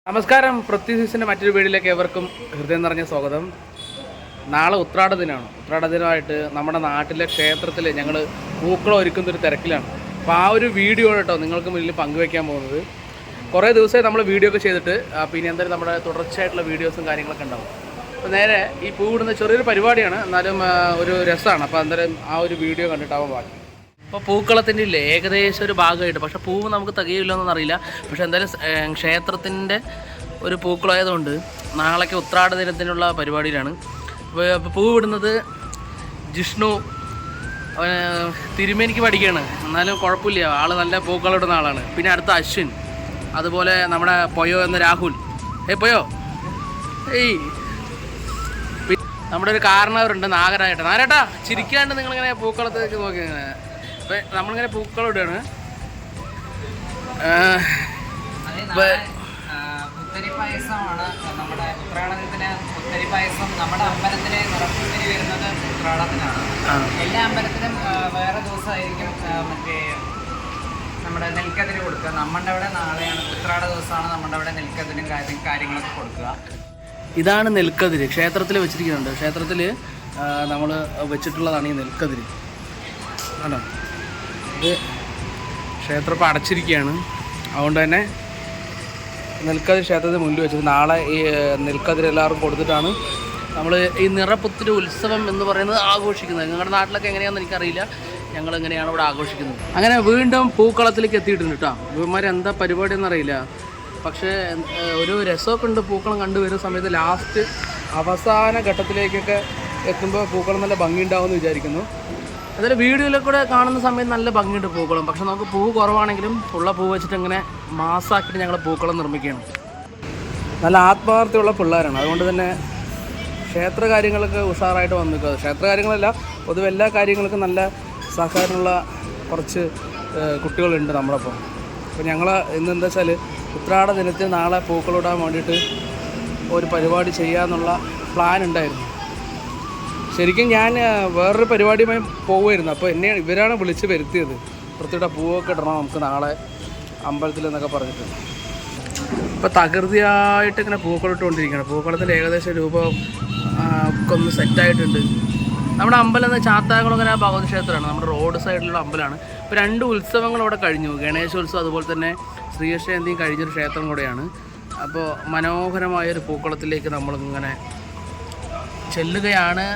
നമസ്കാരം. പൃഥ്വിസിൻ്റെ മറ്റൊരു വീഡിയോയിലേക്ക് ഏവർക്കും ഹൃദയം നിറഞ്ഞ സ്വാഗതം. നാളെ ഉത്രാട ദിനമാണ്. ഉത്രാട ദിനമായിട്ട് നമ്മുടെ നാട്ടിലെ ക്ഷേത്രത്തിൽ ഞങ്ങൾ പൂക്കളം ഒരുക്കുന്നൊരു തിരക്കിലാണ്. അപ്പോൾ ആ ഒരു വീഡിയോ കേട്ടോ നിങ്ങൾക്ക് മുന്നിൽ പങ്കുവയ്ക്കാൻ പോകുന്നത്. കുറേ ദിവസമായി നമ്മൾ വീഡിയോ ഒക്കെ ചെയ്തിട്ട് പിന്നെ എന്തായാലും നമ്മുടെ തുടർച്ചയായിട്ടുള്ള വീഡിയോസും കാര്യങ്ങളൊക്കെ ഉണ്ടാവും. അപ്പോൾ നേരെ ഈ പൂവിടുന്ന ചെറിയൊരു പരിപാടിയാണ്, എന്നാലും ഒരു രസമാണ്. അപ്പോൾ എന്തായാലും ആ ഒരു വീഡിയോ കണ്ടിട്ടാവാൻ ബാക്കി. അപ്പോൾ പൂക്കളത്തിൻ്റെ ഇല്ലേ ഏകദേശം ഒരു ഭാഗമായിട്ട്, പക്ഷേ പൂവ് നമുക്ക് തികയില്ലെന്നൊന്നും അറിയില്ല. പക്ഷേ എന്തായാലും ക്ഷേത്രത്തിൻ്റെ ഒരു പൂക്കളമായതുകൊണ്ട് നാളേക്ക് ഉത്രാട ദിനത്തിനുള്ള പരിപാടിയിലാണ്. അപ്പോൾ പൂവ് വിടുന്നത് ജിഷ്ണു, തിരുമേനിക്ക് പഠിക്കുകയാണ്, എന്നാലും കുഴപ്പമില്ല, ആൾ നല്ല പൂക്കളിടുന്ന ആളാണ്. പിന്നെ അടുത്ത അശ്വിൻ, അതുപോലെ നമ്മുടെ പൊയോ എന്ന രാഹുൽ. പൊയോ നമ്മുടെ ഒരു കാരണവരുണ്ട് നാഗരായിട്ട്. നാഗരേട്ടാ ചിരിക്കാണ്ട് നിങ്ങളിങ്ങനെ പൂക്കളത്തേക്ക് നോക്കി അപ്പം നമ്മളിങ്ങനെ പൂക്കളിടുകയാണ്. പുത്തരി പായസമാണ് നമ്മുടെ ഉത്രാടത്തിന്. പുത്തരി പായസം നമ്മുടെ അമ്പലത്തിലെ നിറപ്പുത്തരി വരുന്നത് ഉത്രാടത്തിനാണ്. എല്ലാ അമ്പലത്തിലും വേറെ ദിവസമായിരിക്കും മറ്റേ നമ്മുടെ നെൽക്കതിര് കൊടുക്കുക. നമ്മുടെ അവിടെ നാളെയാണ് ഉത്രാട ദിവസമാണ് നമ്മുടെ അവിടെ നെൽക്കതിരും കാര്യങ്ങളൊക്കെ കൊടുക്കുക. ഇതാണ് നെൽക്കതിര്, ക്ഷേത്രത്തിൽ വെച്ചിരിക്കുന്നുണ്ട്. ക്ഷേത്രത്തിൽ നമ്മൾ വെച്ചിട്ടുള്ളതാണ് ഈ നെൽക്കതിര്. ആണോ? ഇത് ക്ഷേത്രം ഇപ്പോൾ അടച്ചിരിക്കുകയാണ്, അതുകൊണ്ട് തന്നെ നെൽക്കതിര് ക്ഷേത്രത്തിന് മുന്നിൽ വെച്ചിട്ട് നാളെ ഈ നെൽക്കതിര് എല്ലാവർക്കും കൊടുത്തിട്ടാണ് നമ്മൾ ഈ നിറപുത്തരി ഉത്സവം എന്ന് പറയുന്നത് ആഘോഷിക്കുന്നത്. നിങ്ങളുടെ നാട്ടിലൊക്കെ എങ്ങനെയാണെന്ന് എനിക്കറിയില്ല, ഞങ്ങൾ എങ്ങനെയാണ് ഇവിടെ ആഘോഷിക്കുന്നത്. അങ്ങനെ വീണ്ടും പൂക്കളത്തിലേക്ക് എത്തിയിട്ടുണ്ട് കേട്ടോ. ഇവന്മാർ എന്താ പരിപാടി എന്നറിയില്ല, പക്ഷേ ഒരു രസമൊക്കെ ഉണ്ട്. പൂക്കളം കണ്ടുവരുന്ന സമയത്ത് ലാസ്റ്റ് അവസാന ഘട്ടത്തിലേക്കൊക്കെ എത്തുമ്പോൾ പൂക്കളം നല്ല ഭംഗിയുണ്ടാവുമെന്ന് വിചാരിക്കുന്നു. അതായത് വീഡിയോയിലൊക്കെ കൂടെ കാണുന്ന സമയത്ത് നല്ല ഭംഗിയുണ്ട് പൂക്കളം. പക്ഷെ നമുക്ക് പൂ കുറവാണെങ്കിലും ഉള്ള പൂ വെച്ചിട്ട് ഇങ്ങനെ മാസാക്കിയിട്ട് ഞങ്ങൾ പൂക്കളം നിർമ്മിക്കുകയാണ്. നല്ല ആത്മാർത്ഥമുള്ള പിള്ളേരാണ്, അതുകൊണ്ട് തന്നെ ക്ഷേത്ര കാര്യങ്ങളൊക്കെ ഉഷാറായിട്ട് വന്നു നിൽക്കുക. ക്ഷേത്ര കാര്യങ്ങളല്ല, പൊതുവെ എല്ലാ കാര്യങ്ങൾക്കും നല്ല സഹകരണമുള്ള കുറച്ച് കുട്ടികളുണ്ട് നമ്മുടെ ഒപ്പം. അപ്പോൾ ഞങ്ങൾ ഇന്നെന്താ വെച്ചാൽ ഉത്രാട ദിനത്തിൽ നാളെ പൂക്കളിടാൻ വേണ്ടിയിട്ട് ഒരു പരിപാടി ചെയ്യാമെന്നുള്ള പ്ലാൻ ഉണ്ടായിരുന്നു. ശരിക്കും ഞാൻ വേറൊരു പരിപാടിയുമായി പോകുമായിരുന്നു. അപ്പോൾ എന്നെ ഇവരാണ് വിളിച്ച് വരുത്തിയത്. വൃത്തിയുടെ പൂവൊക്കെ ഇടണം നമുക്ക് നാളെ അമ്പലത്തിൽ എന്നൊക്കെ പറഞ്ഞിട്ട്. ഇപ്പോൾ തകൃതിയായിട്ട് ഇങ്ങനെ പൂക്കളിട്ടുകൊണ്ടിരിക്കുകയാണ്. പൂക്കളത്തിൽ ഏകദേശം രൂപം ഒക്കെ ഒന്ന് സെറ്റായിട്ടുണ്ട്. നമ്മുടെ അമ്പലം എന്ന ചാത്താകുളങ്ങര ഭഗവതി ക്ഷേത്രമാണ്, നമ്മുടെ റോഡ് സൈഡിലുള്ള അമ്പലമാണ്. ഇപ്പോൾ 2 ഉത്സവങ്ങൾ ഇവിടെ കഴിഞ്ഞു, ഗണേശോത്സവം അതുപോലെ തന്നെ ശ്രീകൃഷ്ണജയന്തിയും കഴിഞ്ഞൊരു ക്ഷേത്രം കൂടെയാണ്. അപ്പോൾ മനോഹരമായൊരു പൂക്കളത്തിലേക്ക് നമ്മളിങ്ങനെ ചെല്ലുകയാണ്.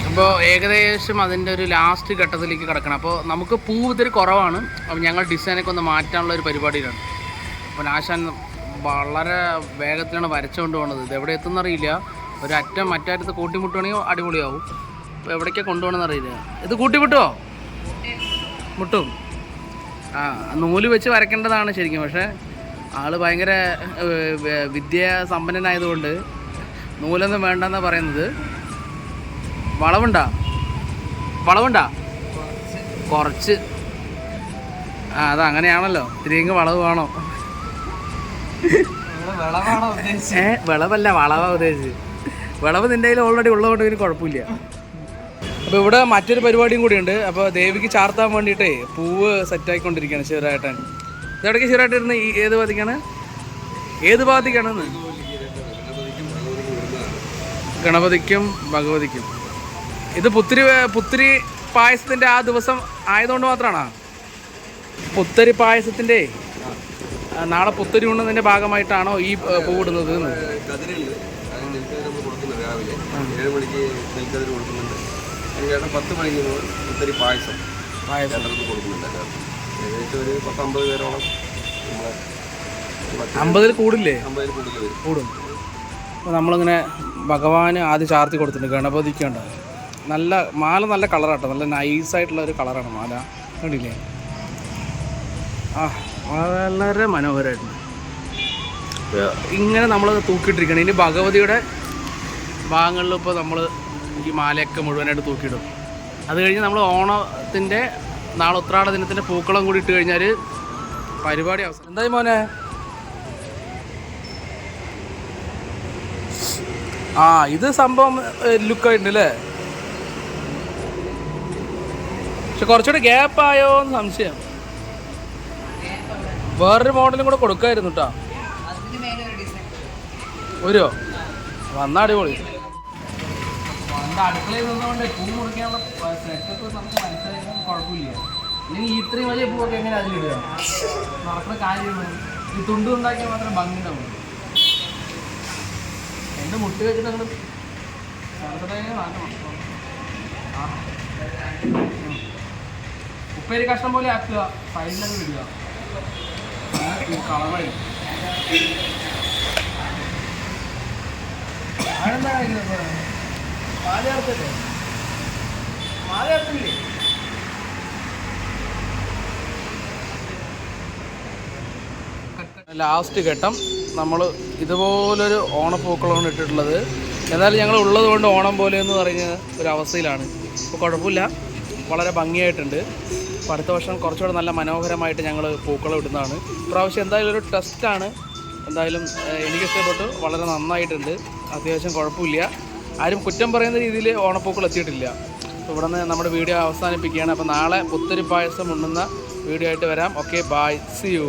അപ്പോൾ ഏകദേശം അതിൻ്റെ ഒരു ലാസ്റ്റ് ഘട്ടത്തിലേക്ക് കിടക്കണം. അപ്പോൾ നമുക്ക് പൂവ് ഇത്തിരി കുറവാണ്. അപ്പോൾ ഞങ്ങൾ ഡിസൈനൊക്കെ ഒന്ന് മാറ്റാനുള്ള ഒരു പരിപാടിയിലാണ്. അപ്പോൾ ആശാൻ വളരെ വേഗത്തിലാണ് വരച്ചുകൊണ്ട് പോകുന്നത്. ഇത് എവിടെ എത്തുന്നറിയില്ല. ഒരു അറ്റം മറ്ററ്റത്ത് കൂട്ടിമുട്ടുകയാണെങ്കിൽ അടിപൊളിയാവും. അപ്പോൾ എവിടേക്കാണ് കൊണ്ടുപോകണമെന്ന് അറിയില്ല. ഇത് കൂട്ടിമുട്ടുമോ? മുട്ടും. നൂല് വെച്ച് വരയ്ക്കേണ്ടതാണ് ശരിക്കും. പക്ഷേ ആൾ ഭയങ്കര വിദ്യാസമ്പന്നനായതുകൊണ്ട് നൂലൊന്നും വേണ്ടെന്നാണ് പറയുന്നത്. വളവുണ്ടാ കുറച്ച്. അതങ്ങനെയാണല്ലോ, തിരികെ വളവ് വേണോ? വിളവല്ല, വളവാ ഉദ്ദേശിച്ച്. വിളവ് നിൻ്റെ കയ്യിൽ ഓൾറെഡി ഉള്ളതുകൊണ്ട് ഇതിന് കുഴപ്പമില്ല. അപ്പോൾ ഇവിടെ മറ്റൊരു പരിപാടിയും കൂടിയുണ്ട്. അപ്പോൾ ദേവിക്ക് ചാർത്താൻ വേണ്ടിയിട്ടേ പൂവ് സെറ്റാക്കിക്കൊണ്ടിരിക്കുകയാണ് ശിവരാട്ടൻ. ഇതെവിടേക്ക് ശിവരാട്ടൻ ഇരുന്ന് ഏത് ഭാഗത്തേക്കാണെന്ന്? ഗണപതിക്കും ഭഗവതിക്കും. ഇത് പുത്തിരി പായസത്തിൻ്റെ ആ ദിവസം ആയതുകൊണ്ട് മാത്രമാണോ? പുത്തരി പായസത്തിൻ്റെ നാളെ പുത്തരി ഉണ്ണതിൻ്റെ ഭാഗമായിട്ടാണോ ഈ പൂവിടുന്നത്? അതിനുശേഷം 10 മണിക്ക് പുത്തരി പായസം കൊടുക്കുന്നുണ്ട്. ഏകദേശം ഒരു 10-50 പേരോളം. 50 കൂടില്ലേ? കൂടും. അപ്പോൾ നമ്മളിങ്ങനെ ഭഗവാന് ആദ്യം ചാർത്തി കൊടുത്തിട്ടുണ്ട്. ഗണപതിക്ക് ഉണ്ട് നല്ല മാല, നല്ല കളറാട്ടോ, നല്ല നൈസായിട്ടുള്ള ഒരു കളറാണ് മാല. കണ്ടില്ലേ? വളരെ മനോഹരമായിട്ടുണ്ട്. ഇങ്ങനെ നമ്മൾ തൂക്കിയിട്ടിരിക്കണം. ഇനി ഭഗവതിയുടെ ഭാഗങ്ങളിൽ ഇപ്പോൾ നമ്മൾ ഈ മാലയൊക്കെ മുഴുവനായിട്ട് തൂക്കിയിടും. അത് കഴിഞ്ഞ് നമ്മൾ ഓണത്തിൻ്റെ നാളെ ഉത്രാട ദിനത്തിൻ്റെ പൂക്കളം കൂടി ഇട്ട് കഴിഞ്ഞാൽ പരിപാടി അവസാനം. എന്തായി മോനെ? ഇത് സംഭവം ലുക്കായിട്ടുണ്ട് അല്ലേ? പക്ഷെ കുറച്ചുകൂടി ഗ്യാപ്പായോ എന്ന് സംശയം. വേറൊരു മോഡലും കൂടെ കൊടുക്കായിരുന്നു കേട്ടോ. അതിന് മേലെ ഒരു ഡിസൈൻ വരുമോ? വന്ന അടിപൊളി. എൻ്റെ അടുക്കളയിൽ നിന്നുകൊണ്ട് പൂ മുറിക്കാനുള്ള സെറ്റപ്പ് നമുക്ക് മനസ്സിലാക്കാൻ കുഴപ്പമില്ല. ഇല്ലെങ്കിൽ ഇത്രയും വലിയ പൂവൊക്കെ എങ്ങനെ അതിലിടുക? നടക്കുന്ന കാര്യമാണ്. ഈ തുണ്ട് ഉണ്ടാക്കിയാൽ മാത്രം ഭംഗി ഉണ്ടാവും. എൻ്റെ മുട്ട് വെച്ചിട്ട് നമ്മൾ ഉപ്പേരി കഷ്ണം പോലെ ആക്കുക, സൈഡിലൊക്കെ ഇടുക. കളറായി അതെന്താ കഴിക്കുന്നത്? മാല ചേർത്തല്ലേ? മാല ചേർത്തില്ലേ? ലാസ്റ്റ് ഘട്ടം നമ്മൾ ഇതുപോലൊരു ഓണപ്പൂക്കളമാണ് ഇട്ടിട്ടുള്ളത്. എന്നാലും ഞങ്ങൾ ഉള്ളത് കൊണ്ട് ഓണം പോലെ എന്ന് പറയുന്ന ഒരു അവസ്ഥയിലാണ്. ഇപ്പോൾ കുഴപ്പമില്ല, വളരെ ഭംഗിയായിട്ടുണ്ട്. അപ്പോൾ അടുത്ത വർഷം കുറച്ചുകൂടെ നല്ല മനോഹരമായിട്ട് ഞങ്ങൾ പൂക്കളം ഇടുന്നതാണ്. ഇപ്രാവശ്യം എന്തായാലും ഒരു ടെസ്റ്റാണ്. എന്തായാലും എനിക്കിഷ്ടപ്പെട്ടു, വളരെ നന്നായിട്ടുണ്ട്. അത്യാവശ്യം കുഴപ്പമില്ല. ആരും കുറ്റം പറയുന്ന രീതിയിൽ ഓണപ്പൂക്കൾ എത്തിയിട്ടില്ല. അപ്പോൾ ഇവിടെ നിന്ന് നമ്മുടെ വീഡിയോ അവസാനിപ്പിക്കുകയാണ്. അപ്പോൾ നാളെ പുത്തരി പായസം ഉണ്ണുന്ന വീഡിയോ ആയിട്ട് വരാം. Okay, bye, see U.